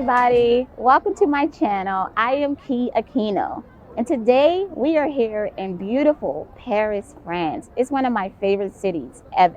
everybody. Welcome to my channel. I am Key Aquino. And today we are here in beautiful Paris, France. It's one of my favorite cities of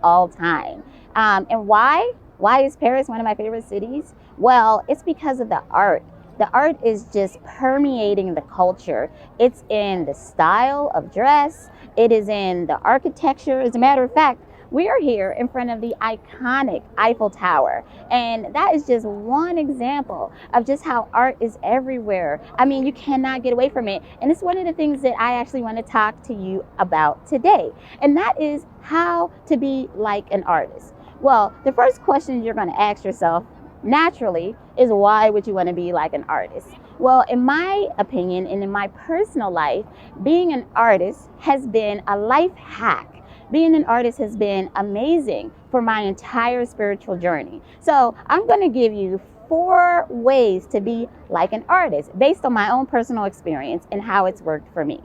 all time. And why? Why is Paris one of my favorite cities? Well, it's because of the art. The art is just permeating the culture. It's in the style of dress. It is in the architecture. As a matter of fact, we are here in front of the iconic Eiffel Tower. And that is just one example of just how art is everywhere. I mean, you cannot get away from it. And it's one of the things that I actually want to talk to you about today. And that is how to be like an artist. Well, the first question you're going to ask yourself naturally is, why would you want to be like an artist? Well, in my opinion and in my personal life, being an artist has been a life hack. Being an artist has been amazing for my entire spiritual journey. So I'm going to give you 4 ways to be like an artist based on my own personal experience and how it's worked for me.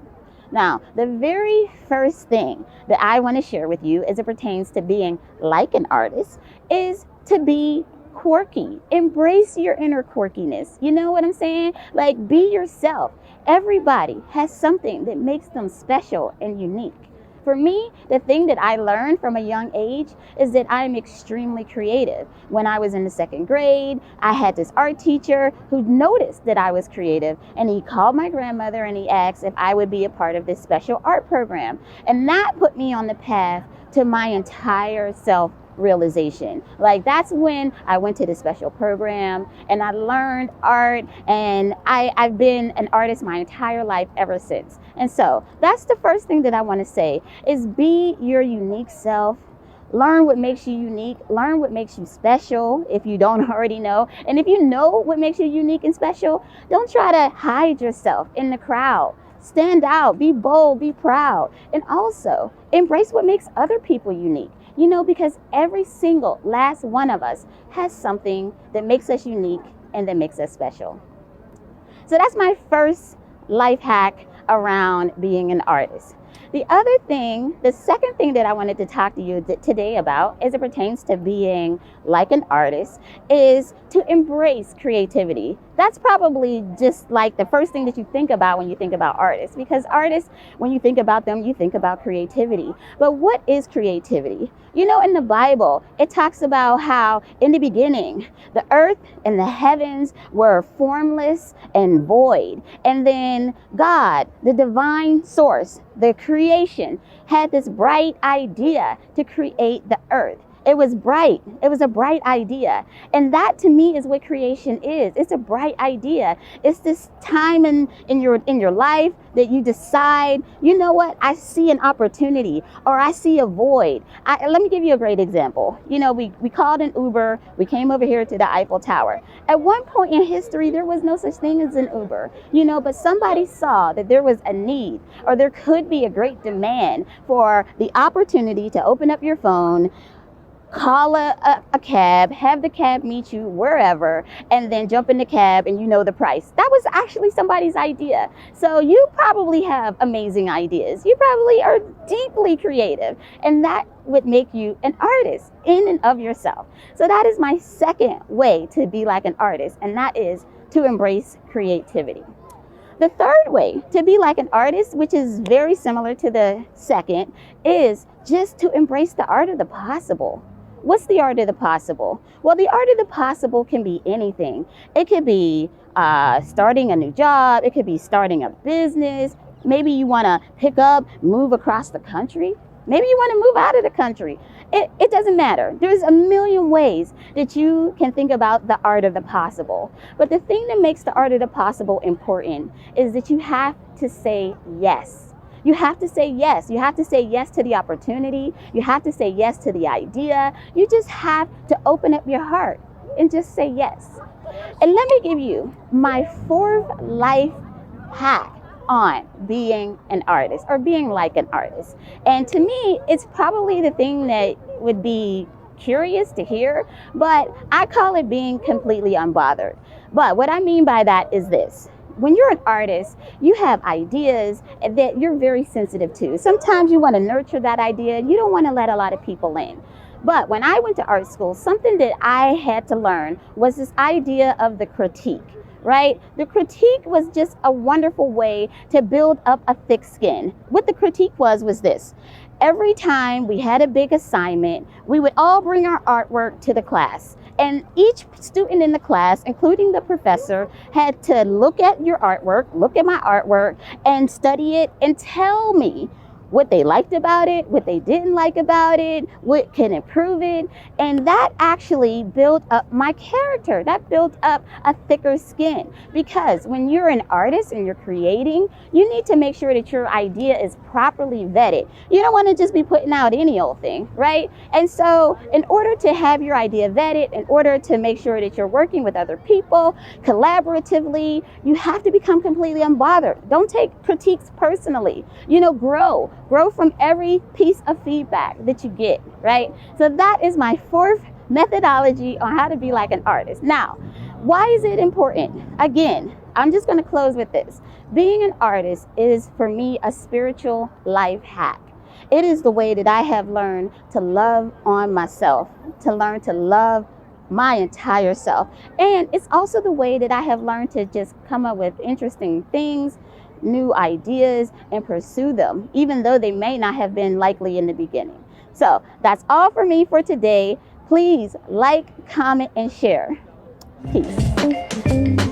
Now, the very first thing that I want to share with you as it pertains to being like an artist is to be quirky. Embrace your inner quirkiness. You know what I'm saying? Like, be yourself. Everybody has something that makes them special and unique. For me, the thing that I learned from a young age is that I'm extremely creative. When I was in the 2nd grade, I had this art teacher who noticed that I was creative, and he called my grandmother and he asked if I would be a part of this special art program. And that put me on the path to my entire self-realization. Like, that's when I went to the special program and I learned art, and I've been an artist my entire life ever since. And so that's the first thing that I want to say is be your unique self. Learn what makes you unique. Learn what makes you special if you don't already know. And if you know what makes you unique and special, don't try to hide yourself in the crowd. Stand out, be bold, be proud, and also embrace what makes other people unique. You know, because every single last one of us has something that makes us unique and that makes us special. So that's my first life hack around being an artist. The second thing that I wanted to talk to you today about as it pertains to being like an artist is to embrace creativity. That's probably just like the first thing that you think about when you think about artists, because artists, when you think about them, you think about creativity. But what is creativity? You know, in the Bible, it talks about how in the beginning, the earth and the heavens were formless and void. And then God, the divine source, the creation, had this bright idea to create the earth. It was bright. It was a bright idea. And that to me is what creation is. It's a bright idea. It's this time in your life that you decide, you know what, I see an opportunity or I see a void. Let me give you a great example. You know, we called an Uber. We came over here to the Eiffel Tower. At one point in history, there was no such thing as an Uber, you know, but somebody saw that there was a need, or there could be a great demand for the opportunity to open up your phone, call a cab, have the cab meet you wherever, and then jump in the cab and you know the price. That was actually somebody's idea. So you probably have amazing ideas. You probably are deeply creative, and that would make you an artist in and of yourself. So that is my second way to be like an artist, and that is to embrace creativity. The third way to be like an artist, which is very similar to the second, is just to embrace the art of the possible. What's the art of the possible? Well, the art of the possible can be anything. It could be starting a new job. It could be starting a business. Maybe you want to move across the country. Maybe you want to move out of the country. It doesn't matter. There's a million ways that you can think about the art of the possible. But the thing that makes the art of the possible important is that you have to say yes. You have to say yes. You have to say yes to the opportunity. You have to say yes to the idea. You just have to open up your heart and just say yes. And let me give you my 4th life hack on being an artist or being like an artist. And to me, it's probably the thing that would be curious to hear, but I call it being completely unbothered. But what I mean by that is this. When you're an artist, you have ideas that you're very sensitive to. Sometimes you want to nurture that idea. You don't want to let a lot of people in. But when I went to art school, something that I had to learn was this idea of the critique. Right? The critique was just a wonderful way to build up a thick skin. What the critique was this. Every time we had a big assignment, we would all bring our artwork to the class. And each student in the class, including the professor, had to look at your artwork, look at my artwork, and study it and tell me what they liked about it, what they didn't like about it, what can improve it. And that actually built up my character. That built up a thicker skin. Because when you're an artist and you're creating, you need to make sure that your idea is properly vetted. You don't want to just be putting out any old thing, right? And so in order to have your idea vetted, in order to make sure that you're working with other people collaboratively, you have to become completely unbothered. Don't take critiques personally. Grow from every piece of feedback that you get, right? So that is my fourth methodology on how to be like an artist. Now, why is it important? Again, I'm just going to close with this. Being an artist is, for me, a spiritual life hack. It is the way that I have learned to love on myself, to learn to love my entire self. And it's also the way that I have learned to just come up with interesting things, new ideas, and pursue them, even though they may not have been likely in the beginning. So that's all for me for today. Please like, comment, and share. Peace.